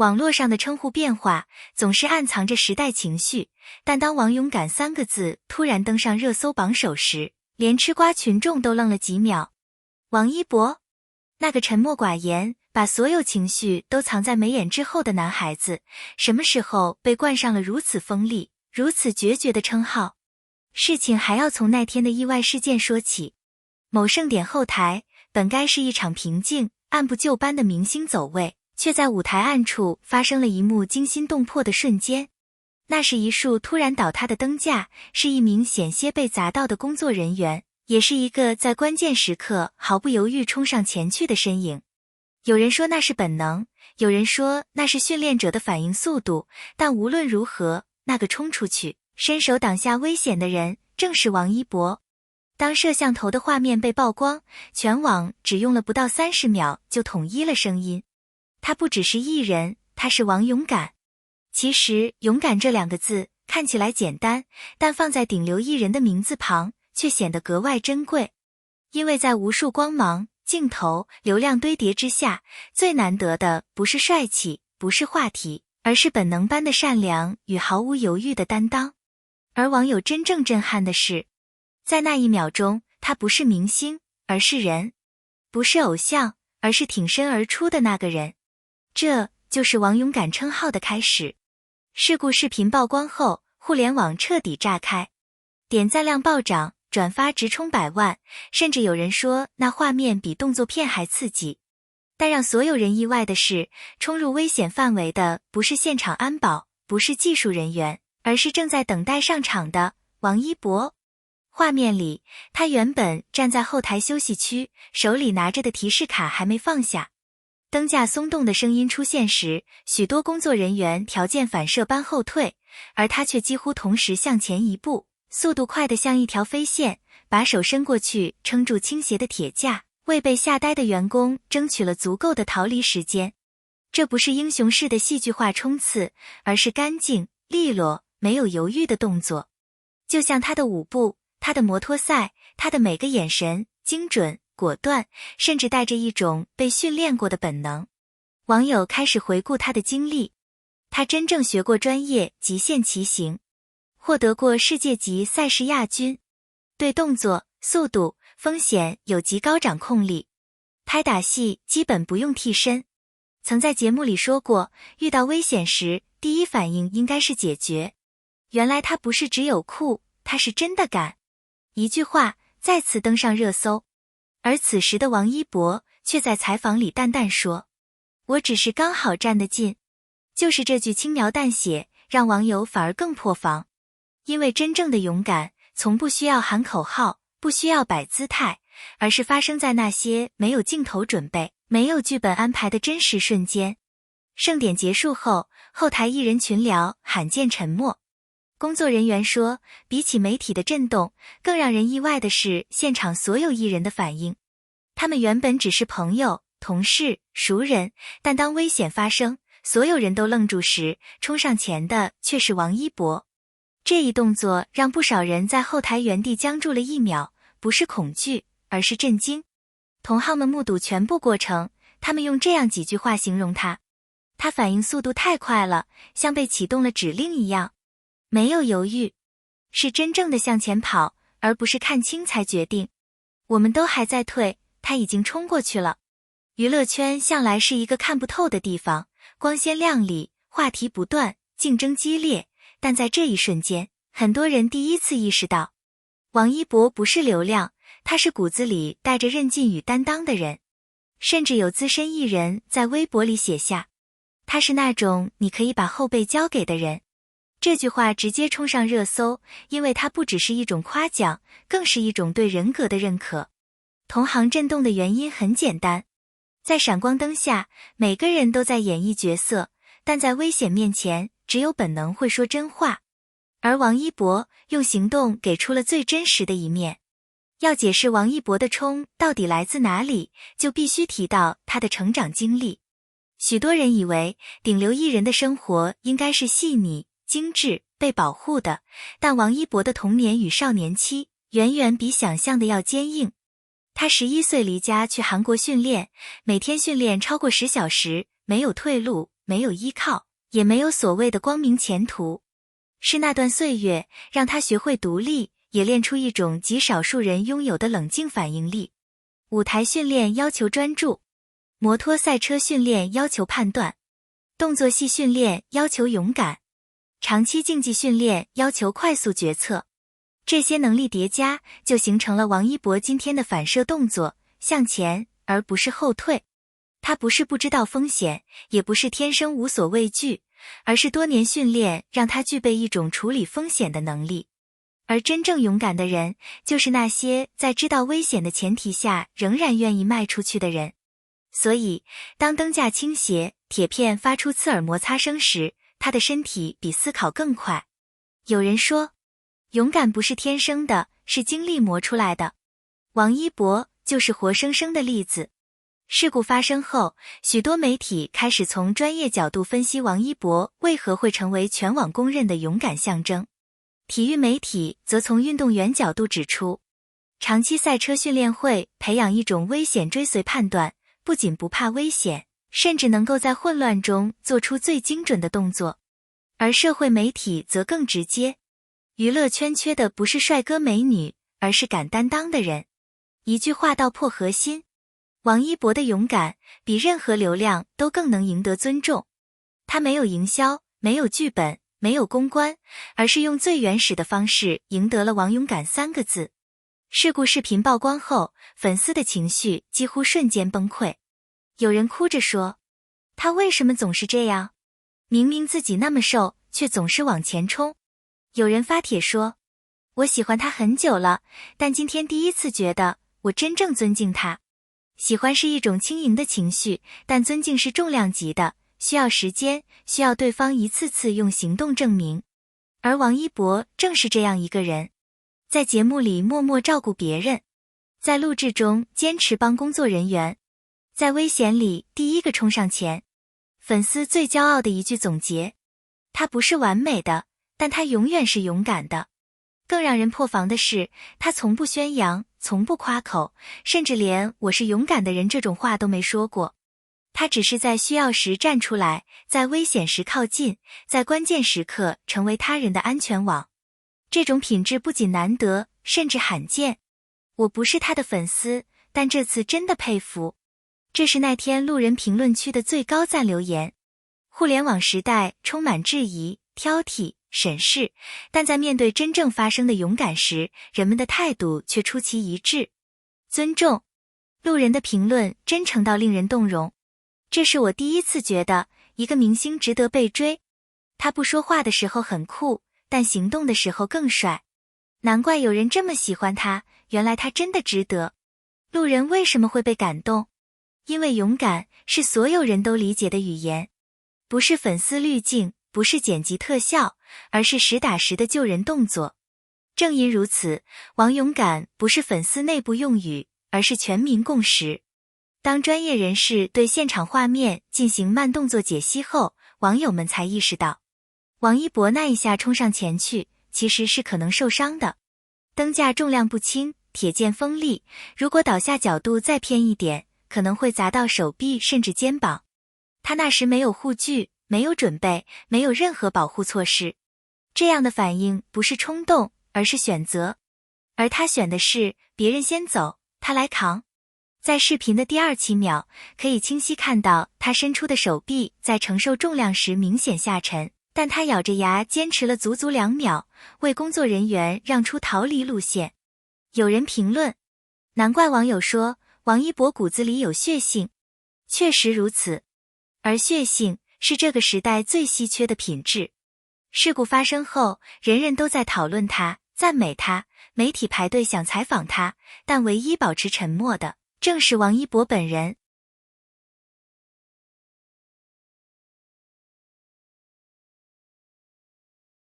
网络上的称呼变化总是暗藏着时代情绪，但当王勇敢3个字突然登上热搜榜首时，连吃瓜群众都愣了几秒。王一博，那个沉默寡言，把所有情绪都藏在眉眼之后的男孩子，什么时候被冠上了如此锋利、如此决绝的称号？事情还要从那天的意外事件说起。某盛典后台，本该是一场平静、按部就班的明星走位，却在舞台暗处发生了一幕惊心动魄的瞬间。那是一束突然倒塌的灯架，是一名险些被砸到的工作人员，也是一个在关键时刻毫不犹豫冲上前去的身影。有人说那是本能，有人说那是训练者的反应速度，但无论如何，那个冲出去伸手挡下危险的人正是王一博。当摄像头的画面被曝光，全网只用了不到30秒就统一了声音。他不只是艺人，他是王勇敢。其实勇敢这2个字看起来简单，但放在顶流艺人的名字旁却显得格外珍贵。因为在无数光芒、镜头、流量堆叠之下，最难得的不是帅气，不是话题，而是本能般的善良与毫无犹豫的担当。而网友真正震撼的是，在那1秒钟，他不是明星，而是人；不是偶像，而是挺身而出的那个人。这就是王勇敢称号的开始。事故视频曝光后，互联网彻底炸开，点赞量暴涨，转发直冲100万，甚至有人说那画面比动作片还刺激。但让所有人意外的是，冲入危险范围的不是现场安保，不是技术人员，而是正在等待上场的王一博。画面里，他原本站在后台休息区，手里拿着的提示卡还没放下。灯架松动的声音出现时，许多工作人员条件反射般后退，而他却几乎同时向前1步，速度快得像一条飞线，把手伸过去撑住倾斜的铁架，为被吓呆的员工争取了足够的逃离时间。这不是英雄式的戏剧化冲刺，而是干净、利落、没有犹豫的动作。就像他的舞步，他的摩托赛，他的每个眼神，精准、果断，甚至带着一种被训练过的本能。网友开始回顾他的经历，他真正学过专业极限骑行，获得过世界级赛事亚军，对动作、速度、风险有极高掌控力，拍打戏基本不用替身。曾在节目里说过，遇到危险时，第一反应应该是解决。原来他不是只有酷，他是真的敢。一句话再次登上热搜。而此时的王一博却在采访里淡淡说，我只是刚好站得近。就是这句轻描淡写，让网友反而更破防。因为真正的勇敢，从不需要喊口号，不需要摆姿态，而是发生在那些没有镜头准备、没有剧本安排的真实瞬间。盛典结束后，后台艺人群聊罕见沉默。工作人员说，比起媒体的震动，更让人意外的是现场所有艺人的反应。他们原本只是朋友、同事、熟人，但当危险发生，所有人都愣住时，冲上前的却是王一博。这一动作让不少人在后台原地僵住了1秒，不是恐惧，而是震惊。同行们目睹全部过程，他们用这样几句话形容他：他反应速度太快了，像被启动了指令一样。没有犹豫，是真正的向前跑，而不是看清才决定。我们都还在退，他已经冲过去了。娱乐圈向来是一个看不透的地方，光鲜亮丽，话题不断，竞争激烈，但在这一瞬间，很多人第一次意识到，王一博不是流量，他是骨子里带着韧劲与担当的人。甚至有资深艺人在微博里写下，他是那种你可以把后背交给的人。这句话直接冲上热搜，因为它不只是一种夸奖，更是一种对人格的认可。同行震动的原因很简单，在闪光灯下，每个人都在演绎角色，但在危险面前，只有本能会说真话。而王一博用行动给出了最真实的一面。要解释王一博的冲到底来自哪里，就必须提到他的成长经历。许多人以为顶流艺人的生活应该是细腻、精致、被保护的，但王一博的童年与少年期远远比想象的要坚硬。他11岁离家去韩国训练，每天训练超过10小时，没有退路，没有依靠，也没有所谓的光明前途。是那段岁月让他学会独立，也练出一种极少数人拥有的冷静反应力。舞台训练要求专注，摩托赛车训练要求判断，动作戏训练要求勇敢，长期竞技训练要求快速决策。这些能力叠加，就形成了王一博今天的反射动作，向前而不是后退。他不是不知道风险，也不是天生无所畏惧，而是多年训练让他具备一种处理风险的能力。而真正勇敢的人，就是那些在知道危险的前提下仍然愿意迈出去的人。所以，当灯架倾斜，铁片发出刺耳摩擦声时，他的身体比思考更快。有人说，勇敢不是天生的，是经历磨出来的。王一博就是活生生的例子。事故发生后，许多媒体开始从专业角度分析王一博为何会成为全网公认的勇敢象征。体育媒体则从运动员角度指出，长期赛车训练会培养一种危险追随判断，不仅不怕危险，甚至能够在混乱中做出最精准的动作。而社会媒体则更直接，娱乐圈缺的不是帅哥美女，而是敢担当的人。一句话道破核心，王一博的勇敢比任何流量都更能赢得尊重。他没有营销，没有剧本，没有公关，而是用最原始的方式赢得了王勇敢3个字。事故视频曝光后，粉丝的情绪几乎瞬间崩溃。有人哭着说，他为什么总是这样？明明自己那么瘦，却总是往前冲。有人发帖说，我喜欢他很久了，但今天第一次觉得我真正尊敬他。喜欢是一种轻盈的情绪，但尊敬是重量级的，需要时间，需要对方一次次用行动证明。而王一博正是这样一个人，在节目里默默照顾别人，在录制中坚持帮工作人员，在危险里第一个冲上前。粉丝最骄傲的一句总结，他不是完美的，但他永远是勇敢的。更让人破防的是，他从不宣扬，从不夸口，甚至连我是勇敢的人这种话都没说过。他只是在需要时站出来，在危险时靠近，在关键时刻成为他人的安全网。这种品质不仅难得，甚至罕见。我不是他的粉丝，但这次真的佩服。这是那天路人评论区的最高赞留言。互联网时代充满质疑、挑剔、审视，但在面对真正发生的勇敢时，人们的态度却出奇一致。尊重。路人的评论真诚到令人动容。这是我第一次觉得一个明星值得被追。他不说话的时候很酷，但行动的时候更帅。难怪有人这么喜欢他，原来他真的值得。路人为什么会被感动？因为勇敢是所有人都理解的语言，不是粉丝滤镜，不是剪辑特效，而是实打实的救人动作。正因如此，王勇敢不是粉丝内部用语，而是全民共识。当专业人士对现场画面进行慢动作解析后，网友们才意识到，王一博那一下冲上前去，其实是可能受伤的。灯架重量不轻，铁件锋利，如果倒下角度再偏一点，可能会砸到手臂甚至肩膀。他那时没有护具，没有准备，没有任何保护措施。这样的反应不是冲动，而是选择。而他选的是别人先走，他来扛。在视频的第2秒，可以清晰看到他伸出的手臂在承受重量时明显下沉，但他咬着牙坚持了足足2秒，为工作人员让出逃离路线。有人评论，难怪网友说王一博骨子里有血性。确实如此，而血性是这个时代最稀缺的品质。事故发生后，人人都在讨论他，赞美他，媒体排队想采访他，但唯一保持沉默的正是王一博本人。